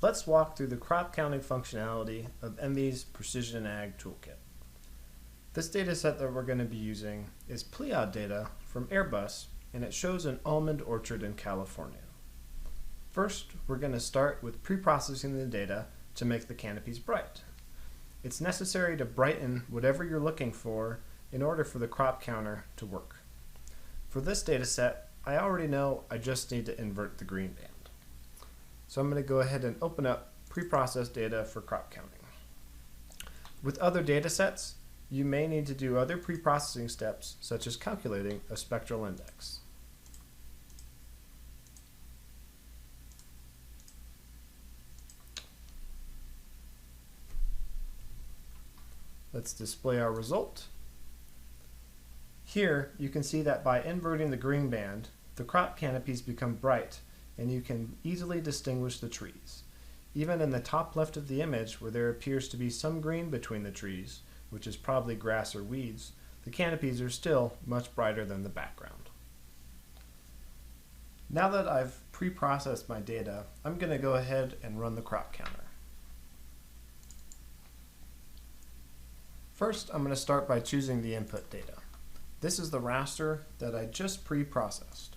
Let's walk through the crop counting functionality of Envy's Precision Ag Toolkit. This data set that we're going to be using is Pleiad data from Airbus, and it shows an almond orchard in California. First, we're going to start with pre-processing the data to make the canopies bright. It's necessary to brighten whatever you're looking for in order for the crop counter to work. For this data set, I already know I just need to invert the green band. So I'm going to go ahead and open up pre-processed data for crop counting. With other data sets, you may need to do other pre-processing steps, such as calculating a spectral index. Let's display our result. Here, you can see that by inverting the green band, the crop canopies become bright, and you can easily distinguish the trees. Even in the top left of the image, where there appears to be some green between the trees, which is probably grass or weeds, the canopies are still much brighter than the background. Now that I've pre-processed my data, I'm going to go ahead and run the crop counter. First, I'm going to start by choosing the input data. This is the raster that I just pre-processed.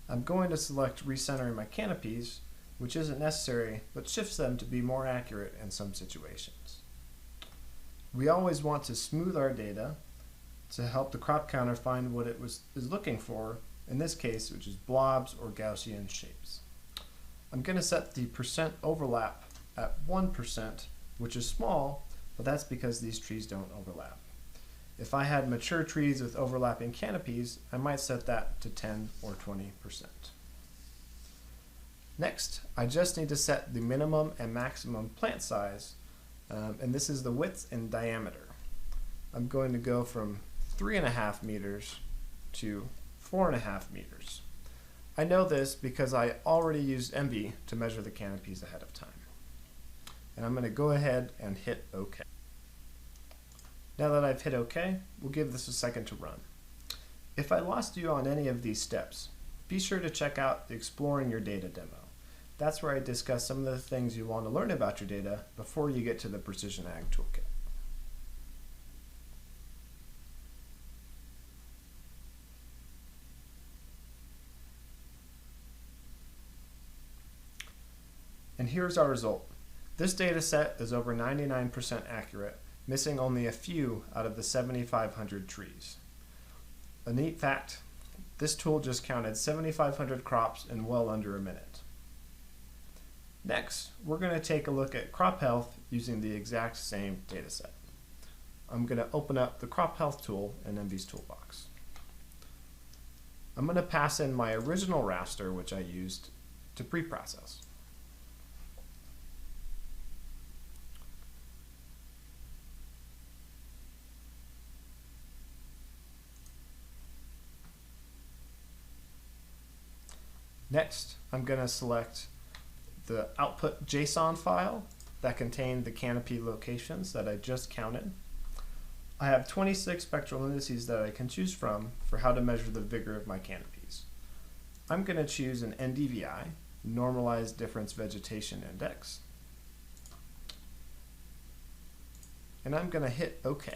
I'm going to select recentering my canopies, which isn't necessary, but shifts them to be more accurate in some situations. We always want to smooth our data to help the crop counter find what it is looking for, in this case, which is blobs or Gaussian shapes. I'm going to set the percent overlap at 1%, which is small, but that's because these trees don't overlap. If I had mature trees with overlapping canopies, I might set that to 10 or 20%. Next, I just need to set the minimum and maximum plant size, and this is the width and diameter. I'm going to go from 3.5 meters to 4.5 meters. I know this because I already used Envy to measure the canopies ahead of time. And I'm going to go ahead and hit OK. Now that I've hit OK, we'll give this a second to run. If I lost you on any of these steps, be sure to check out the Exploring Your Data demo. That's where I discuss some of the things you want to learn about your data before you get to the Precision Ag Toolkit. And here's our result. This data set is over 99% accurate, missing only a few out of the 7,500 trees. A neat fact, this tool just counted 7,500 crops in well under a minute. Next, we're going to take a look at crop health using the exact same data set. I'm going to open up the crop health tool in Envy's toolbox. I'm going to pass in my original raster, which I used to pre-process. Next, I'm going to select the output JSON file that contained the canopy locations that I just counted. I have 26 spectral indices that I can choose from for how to measure the vigor of my canopies. I'm going to choose an NDVI, Normalized Difference Vegetation Index, and I'm going to hit OK.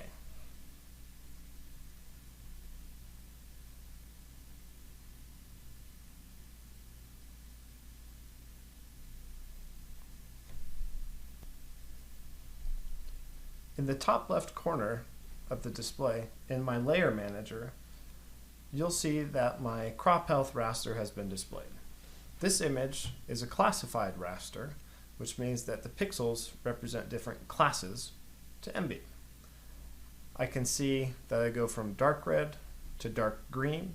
In the top left corner of the display, in my layer manager, you'll see that my crop health raster has been displayed. This image is a classified raster, which means that the pixels represent different classes to Envy. I can see that I go from dark red to dark green.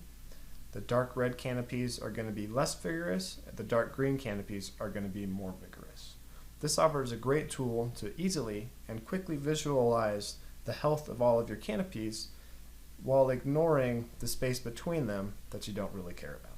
The dark red canopies are going to be less vigorous, and the dark green canopies are going to be more vigorous. This offers a great tool to easily and quickly visualize the health of all of your canopies while ignoring the space between them that you don't really care about.